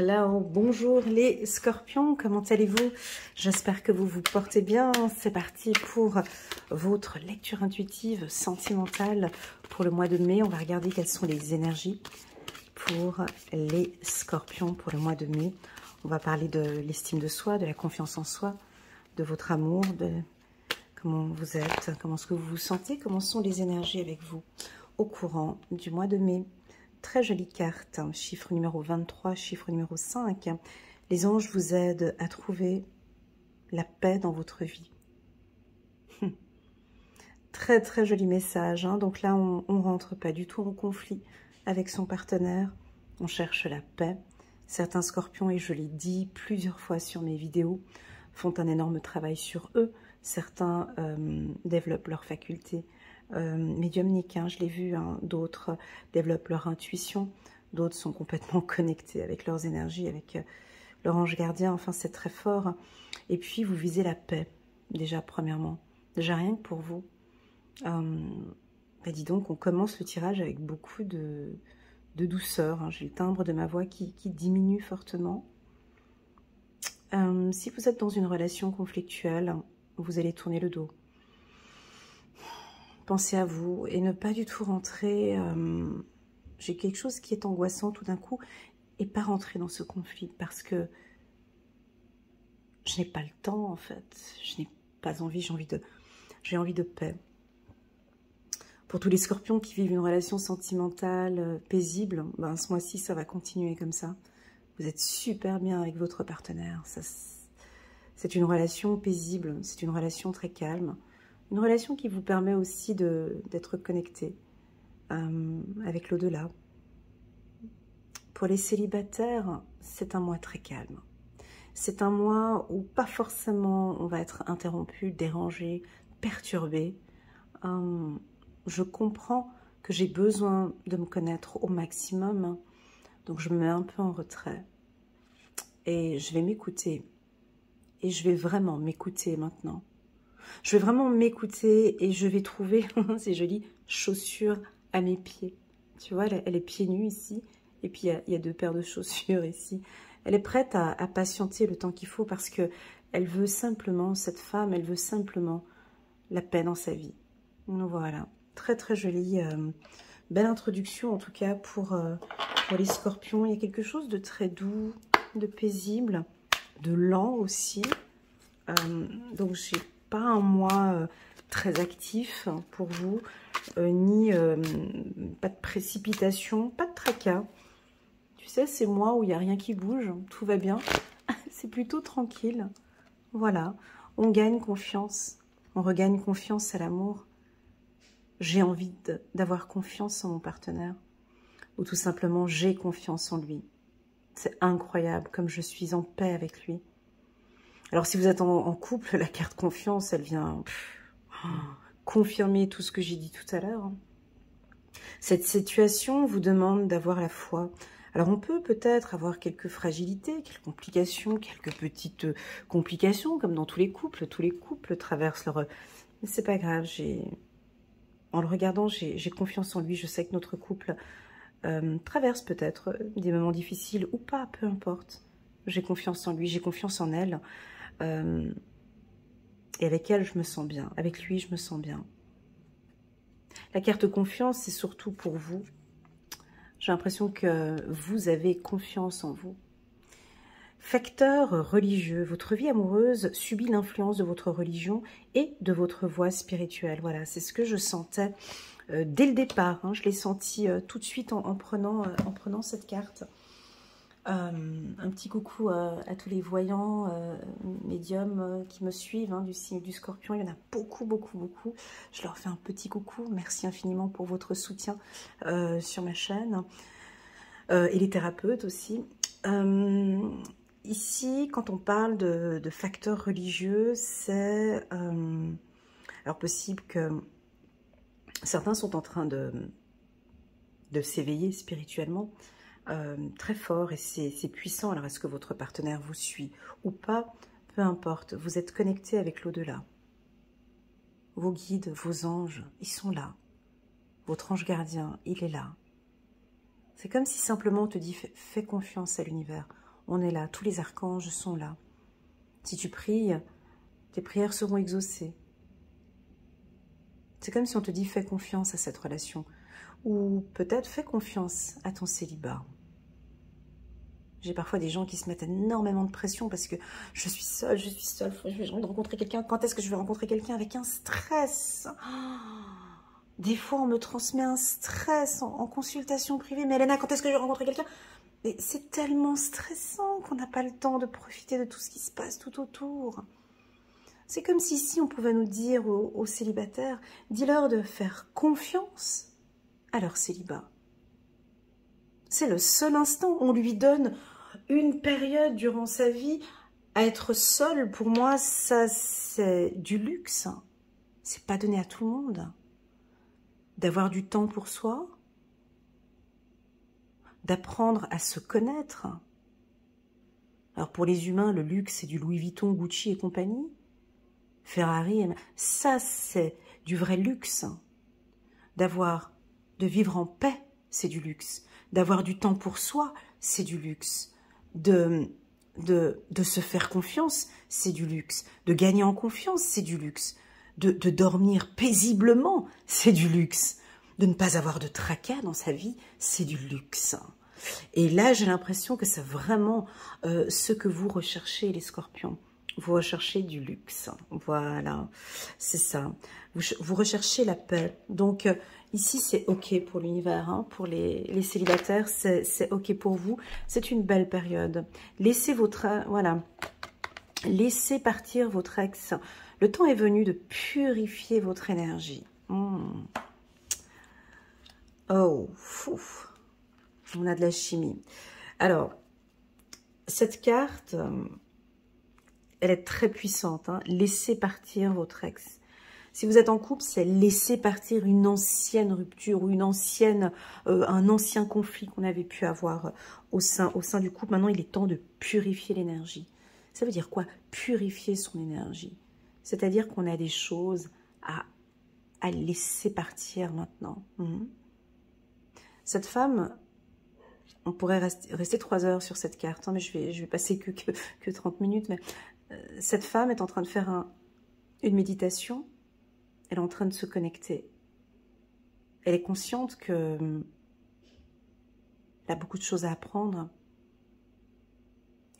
Hello, bonjour les scorpions, comment allez-vous? J'espère que vous vous portez bien. C'est parti pour votre lecture intuitive sentimentale pour le mois de mai. On va regarder quelles sont les énergies pour les scorpions pour le mois de mai. On va parler de l'estime de soi, de la confiance en soi, de votre amour, de comment vous êtes, comment est-ce que vous vous sentez, comment sont les énergies avec vous au courant du mois de mai. Très jolie carte, chiffre numéro 23, chiffre numéro 5. Les anges vous aident à trouver la paix dans votre vie. Très très joli message. Donc là, on ne rentre pas du tout en conflit avec son partenaire. On cherche la paix. Certains scorpions, et je l'ai dit plusieurs fois sur mes vidéos, font un énorme travail sur eux. Certains développent leurs facultés médiumniques, je l'ai vu, d'autres développent leur intuition, d'autres sont complètement connectés avec leurs énergies, avec leur ange gardien, enfin c'est très fort. Et puis vous visez la paix, déjà premièrement, déjà rien que pour vous. Dis donc, on commence le tirage avec beaucoup de douceur, j'ai le timbre de ma voix qui diminue fortement. Si vous êtes dans une relation conflictuelle, vous allez tourner le dos. Pensez à vous et ne pas du tout rentrer. J'ai quelque chose qui est angoissant tout d'un coup et pas rentrer dans ce conflit parce que je n'ai pas le temps en fait. Je n'ai pas envie, j'ai envie de paix. Pour tous les scorpions qui vivent une relation sentimentale paisible, ce mois-ci ça va continuer comme ça. Vous êtes super bien avec votre partenaire. C'est une relation paisible, c'est une relation très calme. Une relation qui vous permet aussi d'être connecté avec l'au-delà. Pour les célibataires, c'est un mois très calme. C'est un mois où pas forcément on va être interrompu, dérangé, perturbé. Je comprends que j'ai besoin de me connaître au maximum, donc je me mets un peu en retrait. Et je vais m'écouter. Et je vais vraiment m'écouter maintenant. Je vais vraiment m'écouter et je vais trouver, c'est joli, chaussures à mes pieds. Tu vois, elle est pieds nus ici. Et puis, il y a deux paires de chaussures ici. Elle est prête à patienter le temps qu'il faut parce que elle veut simplement, cette femme, elle veut simplement la paix dans sa vie. Donc voilà, très très jolie, belle introduction en tout cas pour les scorpions. Il y a quelque chose de très doux, de paisible, de lent aussi. Donc, j'ai pas un mois très actif pour vous, ni pas de précipitation, pas de tracas. Tu sais, c'est mois où il n'y a rien qui bouge, tout va bien, c'est plutôt tranquille. Voilà, on gagne confiance, on regagne confiance à l'amour. J'ai envie d'avoir confiance en mon partenaire, ou tout simplement j'ai confiance en lui. C'est incroyable comme je suis en paix avec lui. Alors, si vous êtes en couple, la carte confiance, elle vient confirmer tout ce que j'ai dit tout à l'heure. Cette situation vous demande d'avoir la foi. Alors, on peut peut-être avoir quelques fragilités, quelques complications, quelques petites complications, comme dans tous les couples. Tous les couples traversent leur... Mais c'est pas grave, en le regardant, j'ai confiance en lui. Je sais que notre couple traverse peut-être des moments difficiles ou pas, peu importe. J'ai confiance en lui, j'ai confiance en elle. Et avec elle, je me sens bien. Avec lui, je me sens bien. La carte confiance, c'est surtout pour vous. J'ai l'impression que vous avez confiance en vous. Facteur religieux. Votre vie amoureuse subit l'influence de votre religion et de votre voie spirituelle. Voilà, c'est ce que je sentais dès le départ. Je l'ai senti tout de suite en prenant cette carte. Un petit coucou à tous les voyants, médiums qui me suivent du signe du Scorpion. Il y en a beaucoup, beaucoup, beaucoup. Je leur fais un petit coucou. Merci infiniment pour votre soutien sur ma chaîne. Et les thérapeutes aussi. Ici, quand on parle de facteurs religieux, c'est alors possible que certains sont en train de s'éveiller spirituellement. Très fort et c'est puissant. Alors, est-ce que votre partenaire vous suit ou pas? Peu importe, vous êtes connecté avec l'au-delà. Vos guides, vos anges, ils sont là. Votre ange gardien, il est là. C'est comme si simplement on te dit fais confiance à l'univers. on est là, tous les archanges sont là. Si tu pries, tes prières seront exaucées. C'est comme si on te dit fais confiance à cette relation. Ou peut-être fais confiance à ton célibat. J'ai parfois des gens qui se mettent énormément de pression parce que je suis seule, je vais rencontrer quelqu'un. Quand est-ce que je vais rencontrer quelqu'un avec un stress? Des fois, on me transmet un stress en consultation privée. Mais Elena, quand est-ce que je vais rencontrer quelqu'un? Mais c'est tellement stressant qu'on n'a pas le temps de profiter de tout ce qui se passe tout autour. C'est comme si ici, on pouvait nous dire aux célibataires, dis-leur de faire confiance à leur célibat. C'est le seul instant où on lui donne une période durant sa vie à être seul. Pour moi, ça, c'est du luxe. C'est pas donné à tout le monde. D'avoir du temps pour soi, d'apprendre à se connaître. Alors pour les humains, le luxe, c'est du Louis Vuitton, Gucci et compagnie. Ferrari, ça, c'est du vrai luxe. De vivre en paix, c'est du luxe. D'avoir du temps pour soi, c'est du luxe. De se faire confiance, c'est du luxe. De gagner en confiance, c'est du luxe. De dormir paisiblement, c'est du luxe. De ne pas avoir de tracas dans sa vie, c'est du luxe. Et là, j'ai l'impression que c'est vraiment ce que vous recherchez, les scorpions. Vous recherchez du luxe. Voilà, c'est ça. Vous recherchez la paix. Donc, ici, c'est OK pour l'univers. Hein, pour les célibataires, c'est OK pour vous. C'est une belle période. Laissez laissez partir votre ex. Le temps est venu de purifier votre énergie. Oh, fou. On a de la chimie. Alors, cette carte, elle est très puissante. Hein. Laissez partir votre ex. Si vous êtes en couple, c'est laisser partir une ancienne rupture ou un ancien conflit qu'on avait pu avoir au sein du couple. Maintenant, il est temps de purifier l'énergie. Ça veut dire quoi? Purifier son énergie. C'est-à-dire qu'on a des choses à laisser partir maintenant. Cette femme, on pourrait rester 3 heures sur cette carte, hein, mais je vais passer que 30 minutes. Mais cette femme est en train de faire une méditation. Elle est en train de se connecter. Elle est consciente qu'elle a beaucoup de choses à apprendre.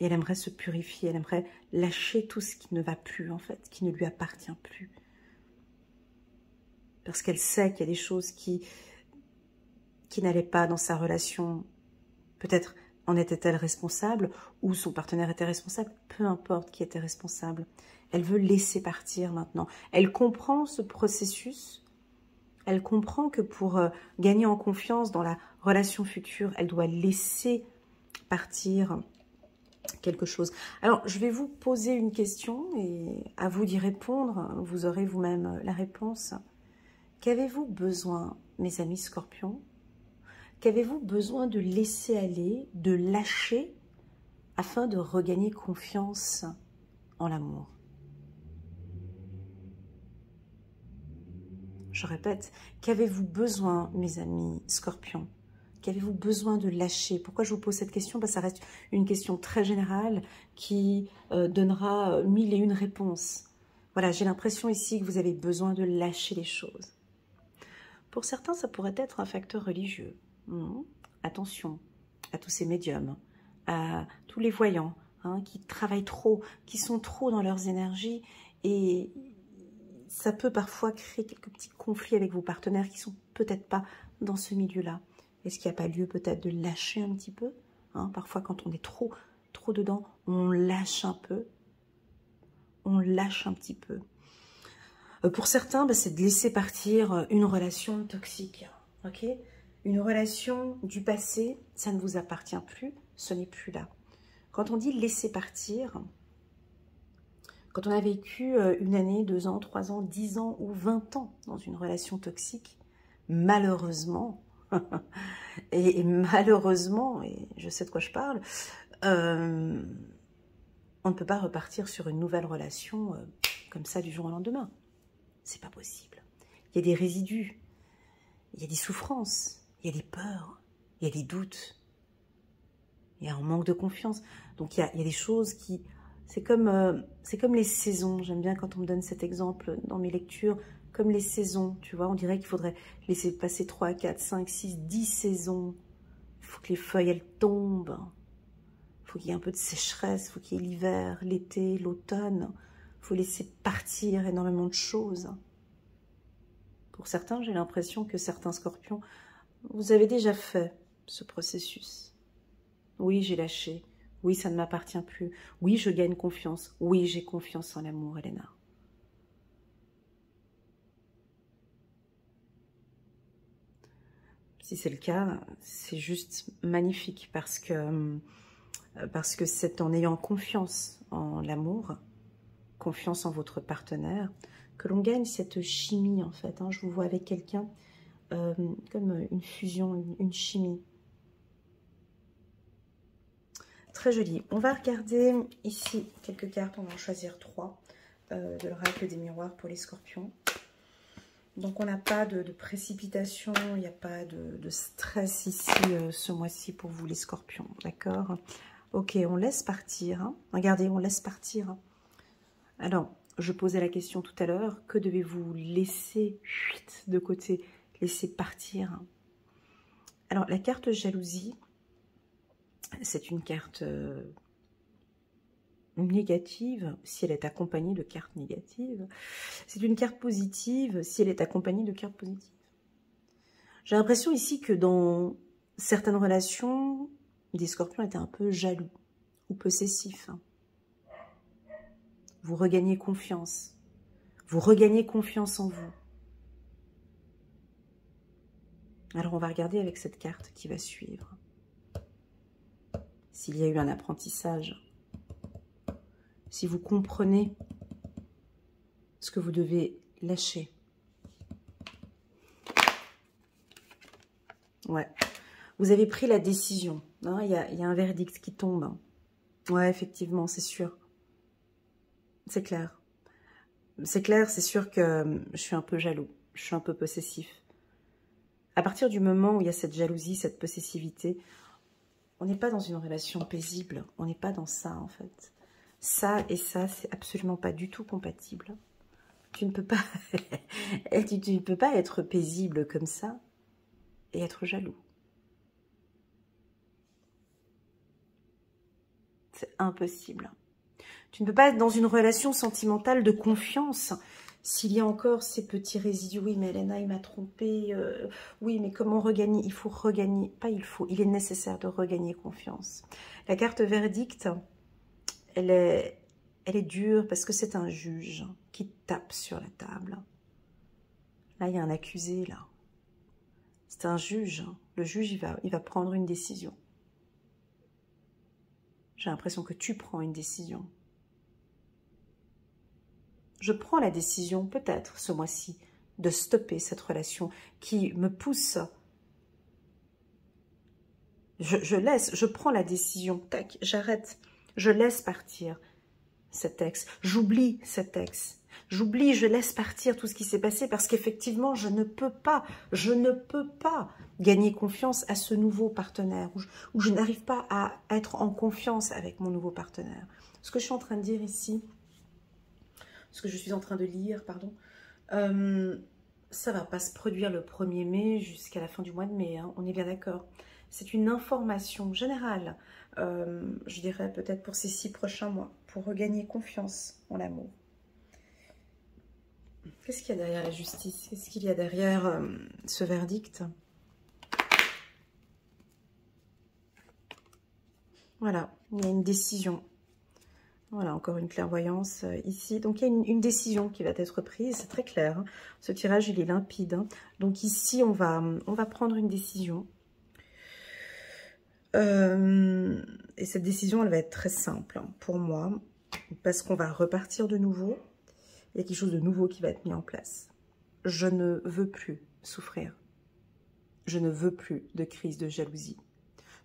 Et elle aimerait se purifier, elle aimerait lâcher tout ce qui ne va plus, en fait, qui ne lui appartient plus. Parce qu'elle sait qu'il y a des choses qui n'allaient pas dans sa relation. Peut-être en était-elle responsable ou son partenaire était responsable, peu importe qui était responsable. Elle veut laisser partir maintenant. Elle comprend ce processus. Elle comprend que pour gagner en confiance dans la relation future, elle doit laisser partir quelque chose. Alors, je vais vous poser une question et à vous d'y répondre. Vous aurez vous-même la réponse. Qu'avez-vous besoin, mes amis scorpions? Qu'avez-vous besoin de laisser aller, de lâcher, afin de regagner confiance en l'amour? Je répète, qu'avez-vous besoin, mes amis scorpions? Qu'avez-vous besoin de lâcher? Pourquoi je vous pose cette question? Ça reste une question très générale qui donnera 1001 réponses. Voilà, j'ai l'impression ici que vous avez besoin de lâcher les choses. Pour certains, ça pourrait être un facteur religieux. Attention à tous ces médiums, à tous les voyants qui travaillent trop, qui sont trop dans leurs énergies et ça peut parfois créer quelques petits conflits avec vos partenaires qui sont peut-être pas dans ce milieu-là. Est-ce qu'il n'y a pas lieu peut-être de lâcher un petit peu? Parfois, quand on est trop dedans, on lâche un peu. On lâche un petit peu. Pour certains, c'est de laisser partir une relation toxique. Ok? Une relation du passé, ça ne vous appartient plus, ce n'est plus là. Quand on dit laisser partir, quand on a vécu 1 année, 2 ans, 3 ans, 10 ans ou 20 ans dans une relation toxique, malheureusement, et malheureusement, et je sais de quoi je parle, on ne peut pas repartir sur une nouvelle relation comme ça du jour au lendemain. C'est pas possible. Il y a des résidus, il y a des souffrances, il y a des peurs, il y a des doutes. Il y a un manque de confiance. Donc, il y a des choses qui... C'est comme les saisons. J'aime bien quand on me donne cet exemple dans mes lectures. Comme les saisons, tu vois. On dirait qu'il faudrait laisser passer 3, 4, 5, 6, 10 saisons. Il faut que les feuilles, elles tombent. Il faut qu'il y ait un peu de sécheresse. Il faut qu'il y ait l'hiver, l'été, l'automne. Il faut laisser partir énormément de choses. Pour certains, j'ai l'impression que certains scorpions, vous avez déjà fait ce processus. Oui, j'ai lâché. Oui, ça ne m'appartient plus. Oui, je gagne confiance. Oui, j'ai confiance en l'amour, Elena. Si c'est le cas, c'est juste magnifique parce que c'est en ayant confiance en l'amour, confiance en votre partenaire, que l'on gagne cette chimie en fait. Je vous vois avec quelqu'un comme une fusion, une chimie. Très joli. On va regarder ici quelques cartes. On va en choisir 3 de l'oracle des miroirs pour les scorpions. Donc, on n'a pas de précipitation. Il n'y a pas de stress ici ce mois-ci pour vous, les scorpions. D'accord? Ok, on laisse partir. Hein. Regardez, on laisse partir. Alors, je posais la question tout à l'heure. Que devez-vous laisser de côté? Laisser partir. Alors, la carte jalousie... C'est une carte négative si elle est accompagnée de cartes négatives. C'est une carte positive si elle est accompagnée de cartes positives. J'ai l'impression ici que dans certaines relations, des scorpions étaient un peu jaloux ou possessifs. Vous regagnez confiance. Vous regagnez confiance en vous. Alors on va regarder avec cette carte qui va suivre. S'il y a eu un apprentissage, si vous comprenez ce que vous devez lâcher. Ouais, vous avez pris la décision. Hein, il y a un verdict qui tombe. Ouais, effectivement, c'est sûr. C'est clair. C'est clair, c'est sûr que je suis un peu jaloux. Je suis un peu possessif. À partir du moment où il y a cette jalousie, cette possessivité, on n'est pas dans une relation paisible. On n'est pas dans ça, en fait. Ça et ça, c'est absolument pas du tout compatible. Tu ne peux pas, tu ne peux pas être paisible comme ça et être jaloux. C'est impossible. Tu ne peux pas être dans une relation sentimentale de confiance s'il y a encore ces petits résidus. Oui, mais Elena, il m'a trompée. Oui, mais comment regagner? Il faut regagner. Pas il faut, il est nécessaire de regagner confiance. La carte verdict, elle est dure parce que c'est un juge qui tape sur la table. Là, il y a un accusé, là. C'est un juge. Le juge, il va prendre une décision. J'ai l'impression que tu prends une décision. Je prends la décision, peut-être, ce mois-ci, de stopper cette relation qui me pousse. Je prends la décision, tac, j'arrête. Je laisse partir cet ex. J'oublie cet ex. J'oublie, je laisse partir tout ce qui s'est passé parce qu'effectivement, je ne peux pas gagner confiance à ce nouveau partenaire ou je n'arrive pas à être en confiance avec mon nouveau partenaire. Ce que je suis en train de dire ici, ce que je suis en train de lire, pardon, ça va pas se produire le 1er mai jusqu'à la fin du mois de mai, hein, on est bien d'accord. C'est une information générale, je dirais peut-être pour ces 6 prochains mois, pour regagner confiance en l'amour. Qu'est-ce qu'il y a derrière la justice? Qu'est-ce qu'il y a derrière ce verdict? Voilà, il y a une décision. Voilà, encore une clairvoyance ici. Donc, il y a une décision qui va être prise, c'est très clair. Hein. Ce tirage, il est limpide. Hein. Donc, ici, on va prendre une décision. Et cette décision, elle va être très simple hein, pour moi, parce qu'on va repartir de nouveau. Il y a quelque chose de nouveau qui va être mis en place. Je ne veux plus souffrir. Je ne veux plus de crise de jalousie.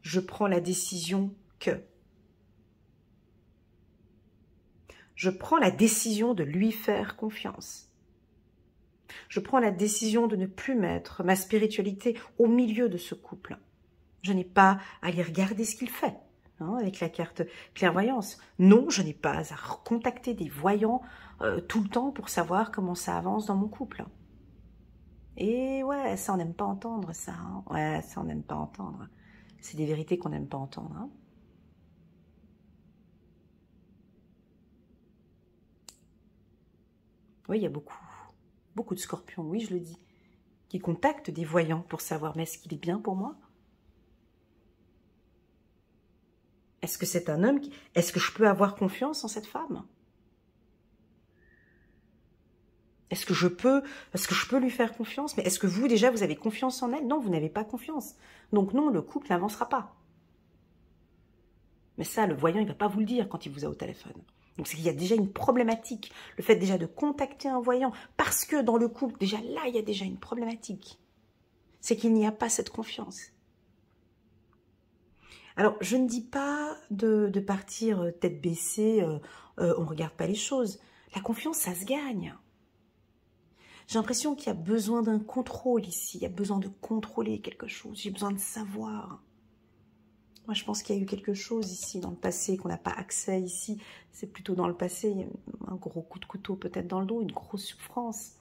Je prends la décision que... Je prends la décision de lui faire confiance. Je prends la décision de ne plus mettre ma spiritualité au milieu de ce couple. Je n'ai pas à aller regarder ce qu'il fait. hein, avec la carte clairvoyance. Non, je n'ai pas à contacter des voyants tout le temps pour savoir comment ça avance dans mon couple. Et ouais, ça on n'aime pas entendre ça. Hein. Ouais, ça on n'aime pas entendre. C'est des vérités qu'on n'aime pas entendre. Hein. Oui, il y a beaucoup de scorpions, oui, je le dis, qui contactent des voyants pour savoir, mais est-ce qu'il est bien pour moi? Est-ce que c'est un homme Est-ce que je peux avoir confiance en cette femme? Est-ce que je peux lui faire confiance? Mais est-ce que vous, déjà, vous avez confiance en elle? Non, vous n'avez pas confiance. Donc non, le couple n'avancera pas. Mais ça, le voyant, il ne va pas vous le dire quand il vous a au téléphone. Donc c'est qu'il y a déjà une problématique. Le fait déjà de contacter un voyant, parce que dans le couple, déjà là, il y a déjà une problématique. C'est qu'il n'y a pas cette confiance. Alors, je ne dis pas de partir tête baissée, on ne regarde pas les choses. La confiance, ça se gagne. J'ai l'impression qu'il y a besoin d'un contrôle ici. Il y a besoin de contrôler quelque chose. J'ai besoin de savoir. Moi, je pense qu'il y a eu quelque chose ici dans le passé, qu'on n'a pas accès ici. C'est plutôt dans le passé. Il y a un gros coup de couteau peut-être dans le dos, une grosse souffrance.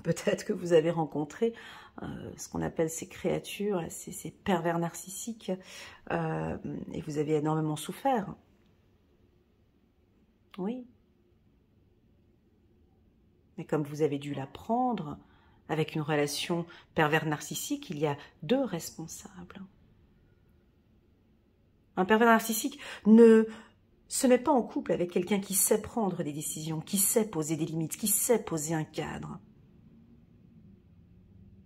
Peut-être que vous avez rencontré ce qu'on appelle ces créatures, ces pervers narcissiques, et vous avez énormément souffert. Oui. Mais comme vous avez dû l'apprendre, avec une relation pervers narcissique, il y a deux responsables. Un pervers narcissique ne se met pas en couple avec quelqu'un qui sait prendre des décisions, qui sait poser des limites, qui sait poser un cadre,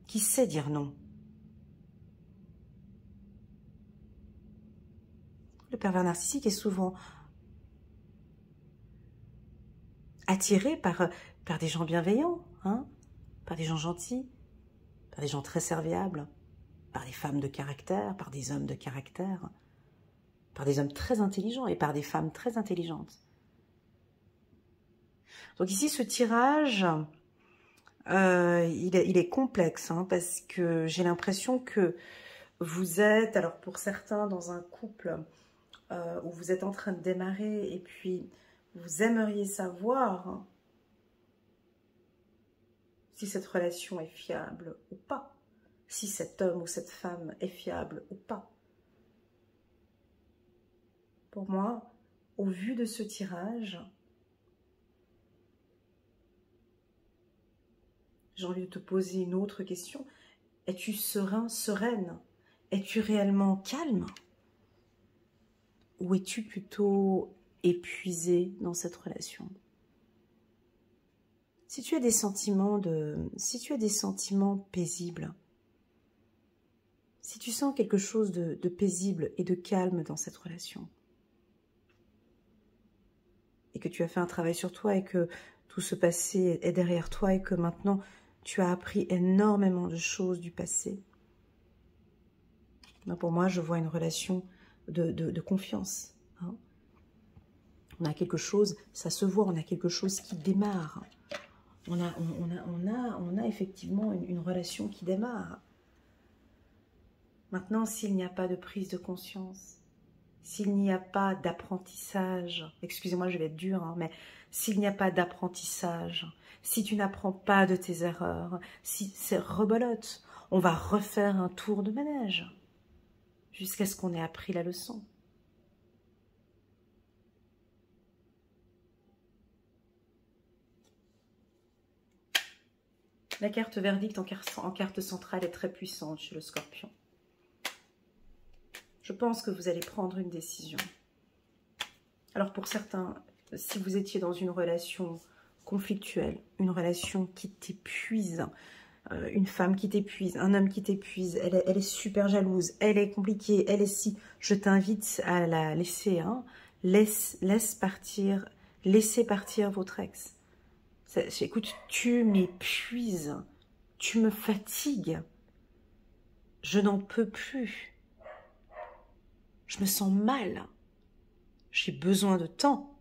qui sait dire non. Le pervers narcissique est souvent attiré par des gens bienveillants, hein, par des gens gentils, par des gens très serviables, par des femmes de caractère, par des hommes de caractère, par des hommes très intelligents et par des femmes très intelligentes. Donc ici, ce tirage, il est complexe, hein, parce que j'ai l'impression que vous êtes, alors pour certains, dans un couple où vous êtes en train de démarrer et puis vous aimeriez savoir si cette relation est fiable ou pas, si cet homme ou cette femme est fiable ou pas. Pour moi, au vu de ce tirage, j'ai envie de te poser une autre question. Es-tu serein, sereine? Es-tu réellement calme? Ou es-tu plutôt épuisé dans cette relation? Si tu as des sentiments paisibles, si tu sens quelque chose de paisible et de calme dans cette relation, et que tu as fait un travail sur toi et que tout ce passé est derrière toi et que maintenant tu as appris énormément de choses du passé, ben pour moi je vois une relation de confiance. Hein. On a quelque chose, ça se voit, on a quelque chose qui démarre. On a effectivement une relation qui démarre. Maintenant, s'il n'y a pas de prise de conscience, s'il n'y a pas d'apprentissage, excusez-moi, je vais être dure, hein, mais s'il n'y a pas d'apprentissage, si tu n'apprends pas de tes erreurs, si c'est rebelote, on va refaire un tour de manège jusqu'à ce qu'on ait appris la leçon. La carte verdict en carte centrale est très puissante chez le Scorpion. Je pense que vous allez prendre une décision. Alors pour certains, si vous étiez dans une relation conflictuelle, une relation qui t'épuise, une femme qui t'épuise, un homme qui t'épuise, elle est super jalouse, elle est compliquée, elle est si... Je t'invite à la laisser, hein. Laisse partir, laissez partir votre ex. Écoute, tu m'épuises, tu me fatigues, je n'en peux plus, je me sens mal, j'ai besoin de temps,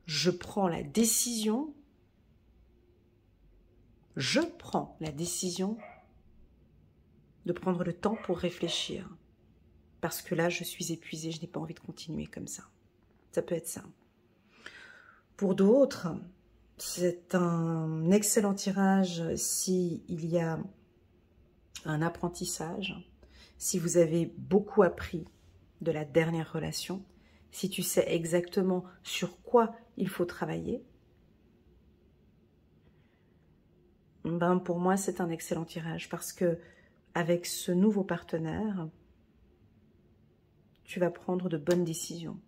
je prends la décision, de prendre le temps pour réfléchir. Parce que là, je suis épuisée, je n'ai pas envie de continuer comme ça. Ça peut être ça. Pour d'autres, c'est un excellent tirage s'il y a un apprentissage, si vous avez beaucoup appris de la dernière relation, si tu sais exactement sur quoi il faut travailler, ben pour moi c'est un excellent tirage parce que avec ce nouveau partenaire, tu vas prendre de bonnes décisions.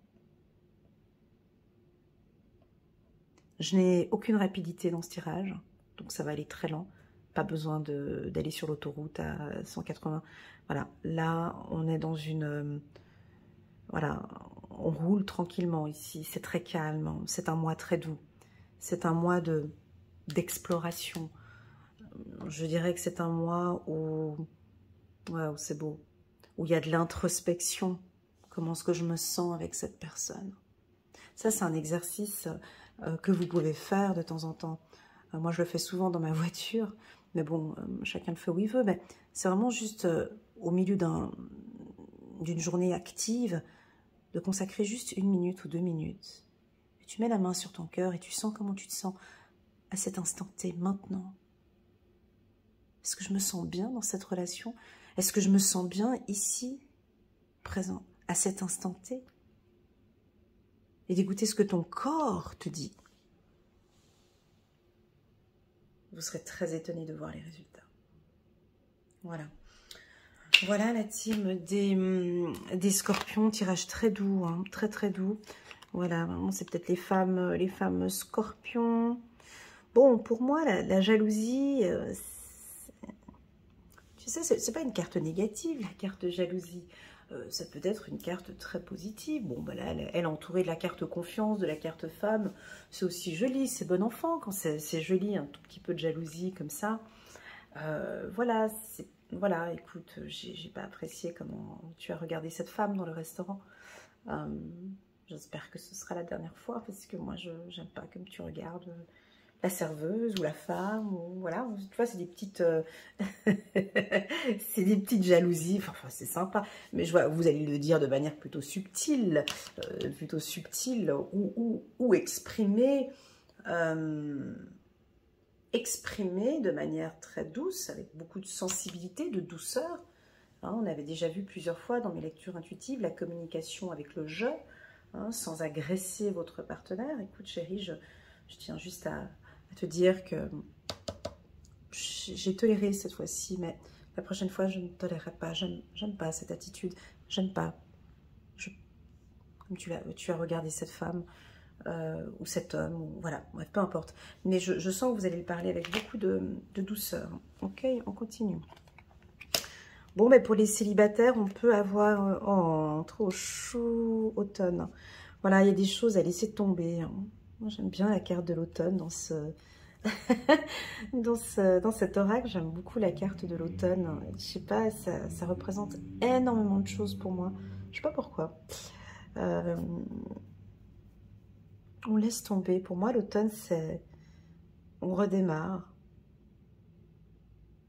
Je n'ai aucune rapidité dans ce tirage, donc ça va aller très lent. Pas besoin d'aller sur l'autoroute à 180. Voilà, là on est dans une... voilà, on roule tranquillement ici, c'est très calme, c'est un mois très doux. C'est un mois d'exploration. Je dirais que c'est un mois où... ouais, c'est beau. Où il y a de l'introspection. Comment est-ce que je me sens avec cette personne? Ça, c'est un exercice que vous pouvez faire de temps en temps. Moi, je le fais souvent dans ma voiture. Mais bon, chacun le fait où il veut. Mais c'est vraiment juste au milieu d'une journée active, de consacrer juste 1 minute ou 2 minutes. Et tu mets la main sur ton cœur et tu sens comment tu te sens à cet instant T, maintenant. Est-ce que je me sens bien dans cette relation? Est-ce que je me sens bien ici, présent, à cet instant T? Et d'écouter ce que ton corps te dit. Vous serez très étonné de voir les résultats. Voilà. Voilà la team des scorpions, tirage très doux, hein, très très doux. Voilà, vraiment c'est peut-être les femmes scorpions. Bon, pour moi, la jalousie, tu sais, c'est pas une carte négative, la carte de jalousie. Ça peut être une carte très positive. Bon, bah là, elle est entourée de la carte confiance, de la carte femme. C'est aussi joli, c'est bon enfant quand c'est joli, un tout petit peu de jalousie comme ça. Voilà, voilà, écoute, j'ai pas apprécié comment tu as regardé cette femme dans le restaurant. J'espère que ce sera la dernière fois parce que moi, j'aime pas comme tu regardes la serveuse ou la femme, ou voilà, tu vois, c'est des petites c'est des petites jalousies, enfin c'est sympa, mais je vois, vous allez le dire de manière plutôt subtile ou exprimer de manière très douce, avec beaucoup de sensibilité, de douceur. Hein, on avait déjà vu plusieurs fois dans mes lectures intuitives la communication avec le je, hein, sans agresser votre partenaire. Écoute chérie, je tiens juste à te dire que j'ai toléré cette fois-ci, mais la prochaine fois, je ne tolérerai pas. J'aime pas cette attitude. J'aime pas. Comme tu as regardé cette femme ou cet homme, ou, voilà, bref, peu importe. Mais je sens que vous allez le parler avec beaucoup de douceur. Ok, on continue. Bon, mais pour les célibataires, on peut avoir... oh, trop chaud, automne. Voilà, il y a des choses à laisser tomber. Hein. Moi, j'aime bien la carte de l'automne dans ce... dans cet oracle, j'aime beaucoup la carte de l'automne. Je sais pas, ça représente énormément de choses pour moi. Je sais pas pourquoi. On laisse tomber. Pour moi, l'automne, c'est... on redémarre.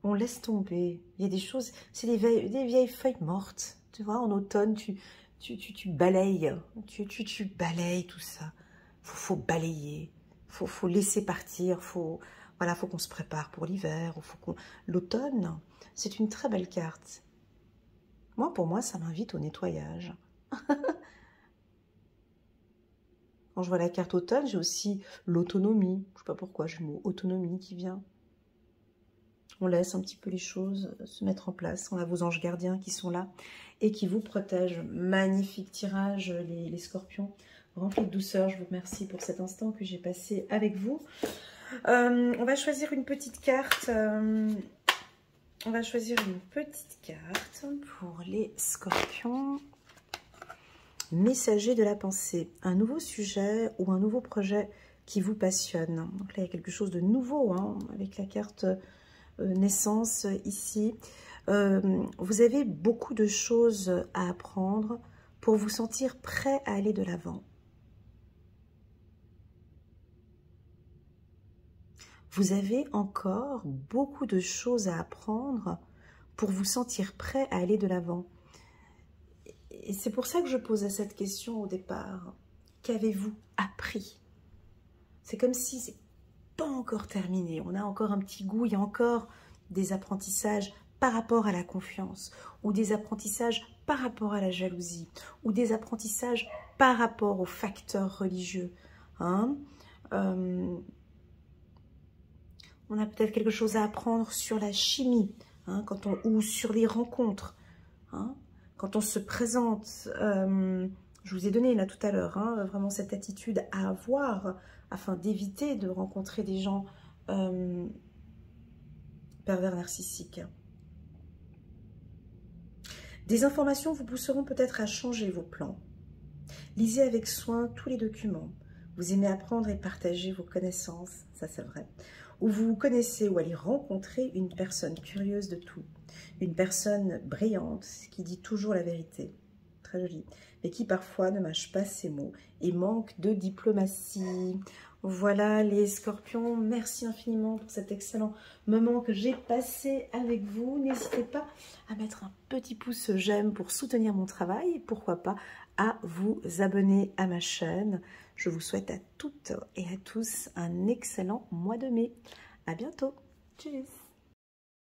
On laisse tomber. Il y a des choses... c'est des vieilles feuilles mortes. Tu vois, en automne, tu balayes. Tu balayes tout ça. Faut balayer. Faut laisser partir. Voilà, faut qu'on se prépare pour l'hiver. L'automne, c'est une très belle carte. Pour moi, ça m'invite au nettoyage. Quand je vois la carte automne, j'ai aussi l'autonomie. Je ne sais pas pourquoi, j'ai le mot autonomie qui vient. On laisse un petit peu les choses se mettre en place. On a vos anges gardiens qui sont là et qui vous protègent. Magnifique tirage, les scorpions. Rempli de douceur, je vous remercie pour cet instant que j'ai passé avec vous. On va choisir une petite carte. On va choisir une petite carte pour les scorpions. Messager de la pensée. Un nouveau sujet ou un nouveau projet qui vous passionne. Donc là, il y a quelque chose de nouveau hein, avec la carte naissance ici. Vous avez beaucoup de choses à apprendre pour vous sentir prêt à aller de l'avant. Vous avez encore beaucoup de choses à apprendre pour vous sentir prêt à aller de l'avant. Et c'est pour ça que je posais cette question au départ. Qu'avez-vous appris? C'est comme si c'est pas encore terminé. On a encore un petit goût, il y a encore des apprentissages par rapport à la confiance, ou des apprentissages par rapport à la jalousie, ou des apprentissages par rapport aux facteurs religieux. Hein? On a peut-être quelque chose à apprendre sur la chimie, hein, ou sur les rencontres. Hein? Quand on se présente, je vous ai donné là tout à l'heure, hein, vraiment cette attitude à avoir afin d'éviter de rencontrer des gens pervers narcissiques. Des informations vous pousseront peut-être à changer vos plans. Lisez avec soin tous les documents. Vous aimez apprendre et partager vos connaissances, ça c'est vrai. Ou vous connaissez ou allez rencontrer une personne curieuse de tout. Une personne brillante qui dit toujours la vérité. Très jolie. Mais qui parfois ne mâche pas ses mots et manque de diplomatie. Voilà les scorpions, merci infiniment pour cet excellent moment que j'ai passé avec vous. N'hésitez pas à mettre un petit pouce j'aime pour soutenir mon travail et pourquoi pas à vous abonner à ma chaîne. Je vous souhaite à toutes et à tous un excellent mois de mai. À bientôt. Tchuss.